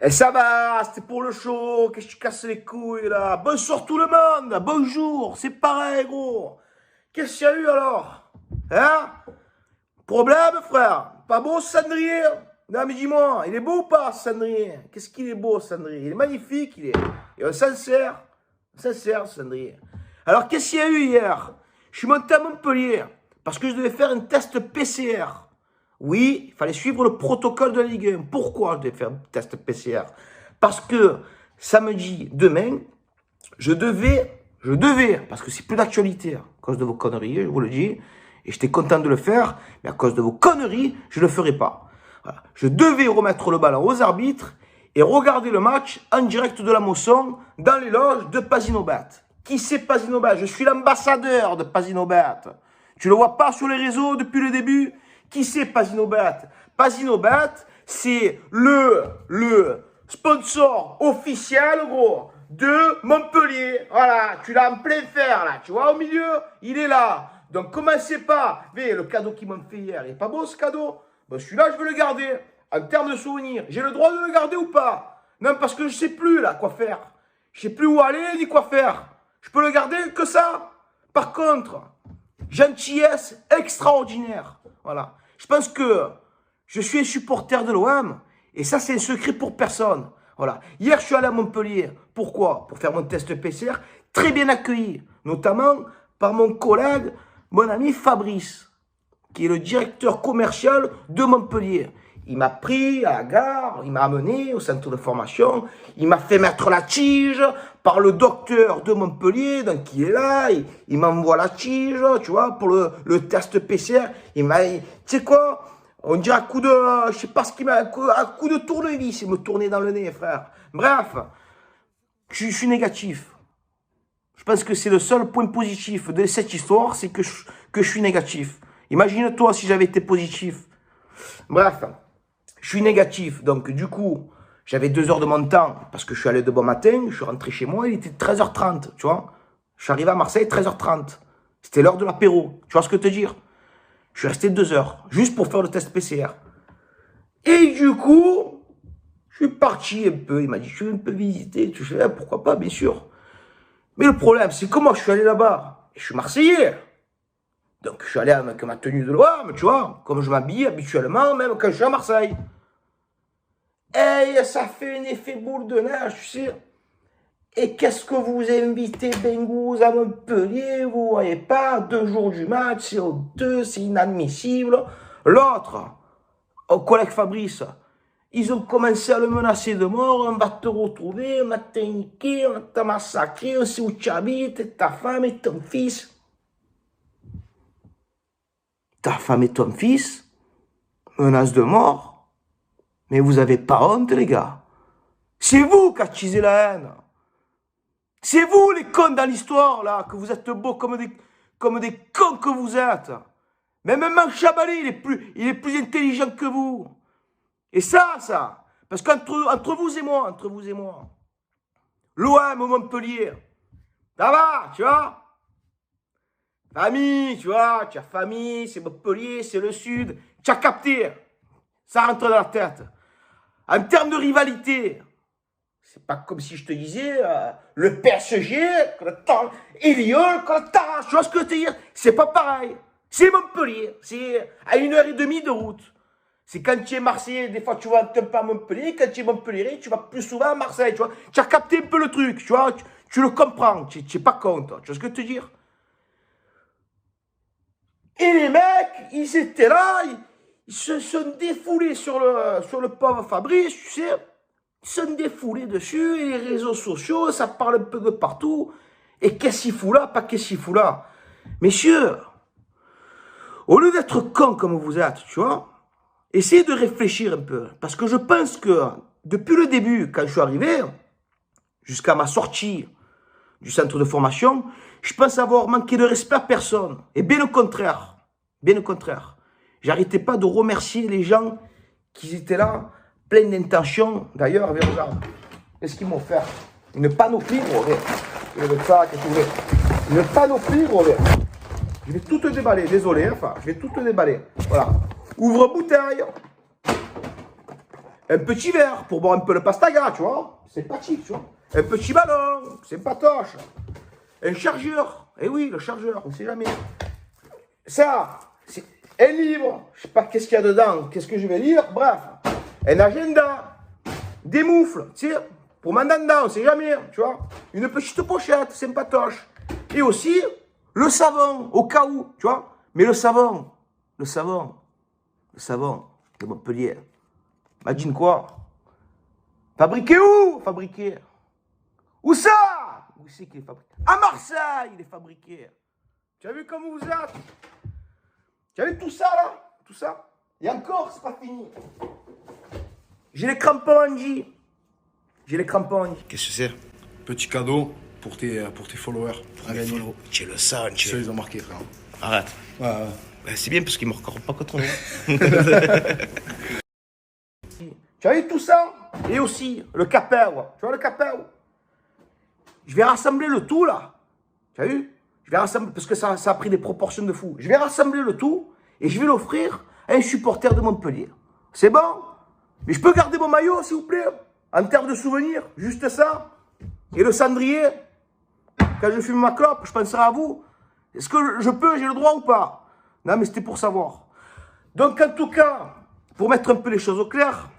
Et ça va, c'était pour le show, qu'est-ce que tu casses les couilles là? Bonsoir tout le monde, bonjour, c'est pareil gros. Qu'est-ce qu'il y a eu alors? Hein? Problème frère? Pas beau ce cendrier? Non mais dis-moi, il est beau ou pas ce cendrier? Qu'est-ce qu'il est beau ce cendrier? Il est magnifique, il est. Et on s'en sert ce cendrier. Alors qu'est-ce qu'il y a eu hier? Je suis monté à Montpellier parce que je devais faire un test PCR. Oui, il fallait suivre le protocole de la Ligue 1. Pourquoi je devais faire un test PCR? Parce que samedi, demain, je devais, parce que c'est plus d'actualité, à cause de vos conneries, je vous le dis, et j'étais content de le faire, mais à cause de vos conneries, je ne le ferai pas. Voilà. Je devais remettre le ballon aux arbitres et regarder le match en direct de la Mosson dans les loges de Pasinobat. Qui c'est Pasinobat? Je suis l'ambassadeur de Pasinobat. Tu le vois pas sur les réseaux depuis le début? Qui c'est Pasinobat? Pasinobat, c'est le sponsor officiel, gros, de Montpellier. Voilà, tu l'as en plein fer, là. Tu vois, au milieu, il est là. Donc, commencez pas. Mais le cadeau qu'ils m'ont fait hier, il est pas beau, ce cadeau? Ben, celui-là, je veux le garder. En termes de souvenirs, j'ai le droit de le garder ou pas? Non, parce que je sais plus, là, quoi faire. Je sais plus où aller, ni quoi faire. Je peux le garder que ça? Par contre, gentillesse extraordinaire. Voilà. Je pense que je suis un supporter de l'OM et ça, c'est un secret pour personne. Voilà. Hier, je suis allé à Montpellier. Pourquoi? Pour faire mon test PCR. Très bien accueilli, notamment par mon collègue, mon ami Fabrice, qui est le directeur commercial de Montpellier. Il m'a pris à la gare, il m'a amené au centre de formation, il m'a fait mettre la tige par le docteur de Montpellier, donc il est là, il m'envoie la tige, tu vois, pour le test PCR. Il m'a, tu sais quoi, on dirait à coup de, je sais pas ce qu'il m'a, à coup de tournevis, il me tournait dans le nez, frère. Bref, je suis négatif. Je pense que c'est le seul point positif de cette histoire, c'est que je suis négatif. Imagine-toi si j'avais été positif. Bref. Je suis négatif, donc du coup, j'avais 2 heures de mon temps, parce que je suis allé de bon matin, je suis rentré chez moi, il était 13h30, tu vois. Je suis arrivé à Marseille, 13h30. C'était l'heure de l'apéro, tu vois ce que te dire? Je suis resté 2 heures, juste pour faire le test PCR. Et du coup, je suis parti un peu, il m'a dit, tu veux un peu visiter? Tu sais, pourquoi pas, bien sûr. Mais le problème, c'est que moi, je suis allé là-bas, et je suis Marseillais. Donc, je suis allé avec ma tenue de l'OM, tu vois, comme je m'habille habituellement, même quand je suis à Marseille. Et ça fait un effet boule de neige, tu sais. Et qu'est-ce que vous invitez Bengouz à Montpellier? Vous voyez pas, 2 jours du match, c'est honteux, c'est inadmissible. L'autre, au collègue Fabrice, ils ont commencé à le menacer de mort, on va te retrouver, on va te niquer, on va te massacrer, on sait où tu habites, ta femme et ton fils. Ta femme et ton fils, menace de mort. Mais vous avez pas honte, les gars. C'est vous qui attisez la haine. C'est vous, les cons dans l'histoire, là, que vous êtes beaux comme des cons que vous êtes. Même Chabali, il est plus intelligent que vous. Et ça, parce qu'entre vous et moi, l'OM au Montpellier, ça va, tu vois? Famille, tu vois, tu as famille, c'est Montpellier, c'est le sud. Tu as capté. Ça rentre dans la tête. En termes de rivalité, c'est pas comme si je te disais le PSG, et Lyon, tu vois ce que je veux te dire? C'est pas pareil. C'est Montpellier. C'est à 1h30 de route. C'est quand tu es Marseillais, des fois tu vas un peu à Montpellier. Quand tu es Montpellier, tu vas plus souvent à Marseille. Tu vois, tu as capté un peu le truc. Tu vois, tu le comprends. Tu n'es pas con, toi. Tu vois ce que je veux te dire? Et les mecs, ils étaient là, ils se sont défoulés sur le pauvre Fabrice, tu sais. Ils se sont défoulés dessus, et les réseaux sociaux, ça parle un peu de partout. Et qu'est-ce qu'il fout là? Pas qu'est-ce qu'il fout là? Messieurs, au lieu d'être cons comme vous êtes, tu vois, essayez de réfléchir un peu. Parce que je pense que, depuis le début, quand je suis arrivé, jusqu'à ma sortie du centre de formation, je pense avoir manqué de respect à personne. Et bien au contraire. Bien au contraire. J'arrêtais pas de remercier les gens qui étaient là, pleins d'intentions. D'ailleurs, regarde, qu'est-ce qu'ils m'ont offert? Une panoplie, gros. Une panoplie, gros. Je vais tout te déballer. Désolé, enfin, je vais tout te déballer. Voilà. Ouvre bouteille. un petit verre pour boire un peu le pastaga, tu vois. Sympathique, tu vois. Un petit ballon, sympatoche. Un chargeur. Eh oui, le chargeur, on ne sait jamais. Ça, c'est un livre. Je ne sais pas qu'est-ce qu'il y a dedans, qu'est-ce que je vais lire. Bref, un agenda, des moufles, tu sais, pour mandanda, on ne sait jamais, tu vois. Une petite pochette, sympatoche. Et aussi, le savon, au cas où, tu vois. Mais le savon de Montpellier. Imagine quoi? Fabriqué où? Fabriqué. Où ça? Où c'est qu'il est fabriqué? À Marseille, il est fabriqué. Tu as vu comment vous êtes? Tu as vu tout ça là? Tout ça? Et encore, c'est pas fini. J'ai les crampons Angie. J'ai les crampons Angie. Qu'est-ce que c'est? Petit cadeau pour tes followers. Pour mes followers. Tu le sens, tu Ceux, ils ont marqué, frère. Arrête. Ouais. Ben, c'est bien parce qu'ils ne marqueront pas contre nous. Tu as vu tout ça? Et aussi le capel. Tu vois le capel? Je vais rassembler le tout là. Tu as vu? Je vais rassembler parce que ça a pris des proportions de fou. Je vais rassembler le tout et je vais l'offrir à un supporter de Montpellier. C'est bon? Mais je peux garder mon maillot s'il vous plaît? En termes de souvenirs, juste ça. Et le cendrier. Quand je fume ma clope, je penserai à vous. Est-ce que je peux, j'ai le droit ou pas? Non, mais c'était pour savoir. Donc, en tout cas, pour mettre un peu les choses au clair,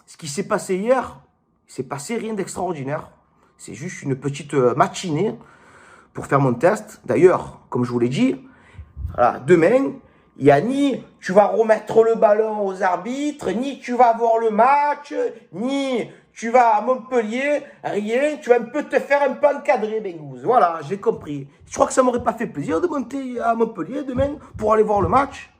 ce qui s'est passé hier, il s'est passé rien d'extraordinaire. C'est juste une petite matinée pour faire mon test. D'ailleurs, comme je vous l'ai dit, voilà, demain, il n'y a ni tu vas remettre le ballon aux arbitres, ni tu vas voir le match, ni tu vas à Montpellier, rien, tu vas un peu te faire un peu encadrer, Bengouz. Voilà, j'ai compris. Je crois que ça ne m'aurait pas fait plaisir de monter à Montpellier demain pour aller voir le match.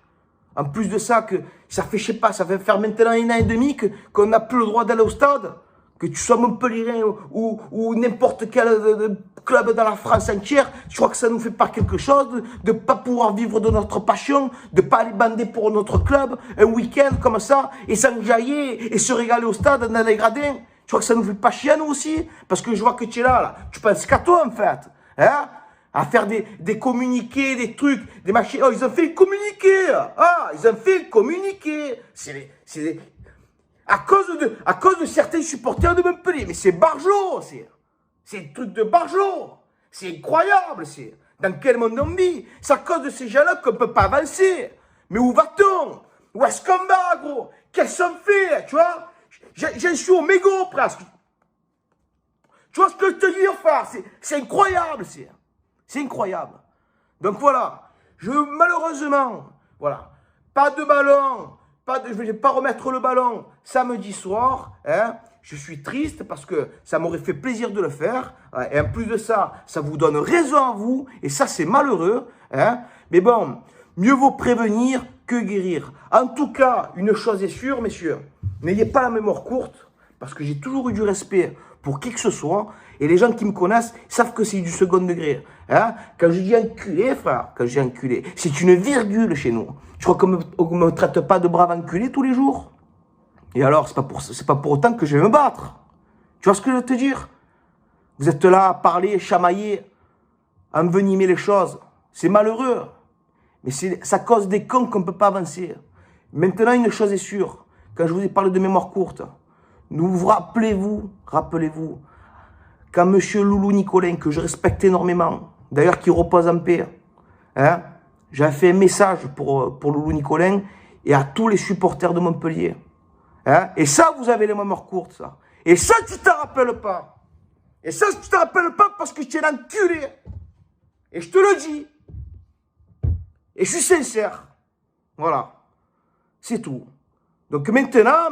En plus de ça, que ça fait, je sais pas, ça fait faire maintenant 1 an et demi qu'on n'a plus le droit d'aller au stade. Que tu sois Montpellierin ou n'importe quel club dans la France entière, je crois que ça nous fait pas quelque chose de ne pas pouvoir vivre de notre passion, de ne pas aller bander pour notre club un week-end comme ça et s'enjailler et se régaler au stade dans les gradins. Je crois que ça nous fait pas chier nous aussi, parce que je vois que tu es là. Tu penses qu'à toi en fait. Hein? À faire des communiqués, des trucs, des machines. Oh, ils ont fait le communiqué. Ah, ils ont fait le communiqué. C'est à cause de certains supporters de Montpellier. Mais c'est Barjot, c'est un truc de Barjot. C'est incroyable, dans quel monde on vit? C'est à cause de ces gens-là qu'on ne peut pas avancer. Mais où va-t-on? Où est-ce qu'on va, gros? Qu'est-ce qu'on fait, tu vois? J'en suis au mégot, presque. Tu vois ce que je te dis, frère? C'est incroyable, c'est incroyable. Donc voilà, malheureusement, voilà, pas de ballon, je ne vais pas remettre le ballon samedi soir. Hein. Je suis triste parce que ça m'aurait fait plaisir de le faire. Et en plus de ça, ça vous donne raison à vous. Et ça, c'est malheureux. Hein. Mais bon, mieux vaut prévenir que guérir. En tout cas, une chose est sûre, messieurs, n'ayez pas la mémoire courte parce que j'ai toujours eu du respect pour qui que ce soit. Et les gens qui me connaissent savent que c'est du second degré. Hein? Quand je dis enculé, frère, quand je dis enculé, c'est une virgule chez nous. Je crois qu'on ne me traite pas de brave enculé tous les jours. Et alors, c'est pas pour autant que je vais me battre. Tu vois ce que je veux te dire? Vous êtes là à parler, chamailler, envenimer les choses. C'est malheureux. Mais ça cause des cons qu'on ne peut pas avancer. Maintenant, une chose est sûre. Quand je vous ai parlé de mémoire courte, rappelez-vous, quand M. Loulou Nicolin, que je respecte énormément, d'ailleurs qui repose en paix, hein, j'ai fait un message pour Loulou Nicolin et à tous les supporters de Montpellier. Hein, et ça, vous avez les mémoires courtes, ça. Et ça, tu ne te rappelles pas. Et ça, tu ne te rappelles pas parce que tu es l'enculé. Et je te le dis. Et je suis sincère. Voilà. C'est tout. Donc maintenant,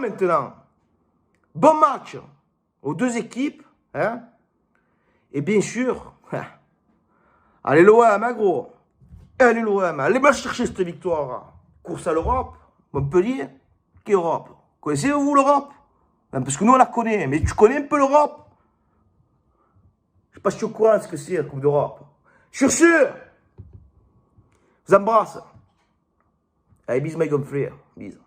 bon match aux deux équipes. Hein? Et bien sûr, allez l'OM, hein, gros. Allez l'OM, allez mal chercher cette victoire. Course à l'Europe, Montpellier, qui Europe? Connaissez-vous l'Europe? Parce que nous on la connaît, mais tu connais un peu l'Europe? Je ne sais pas si tu es au courant de ce que c'est la Coupe d'Europe. Sur ce, je vous embrasse. Allez, bis, my frère. Bis.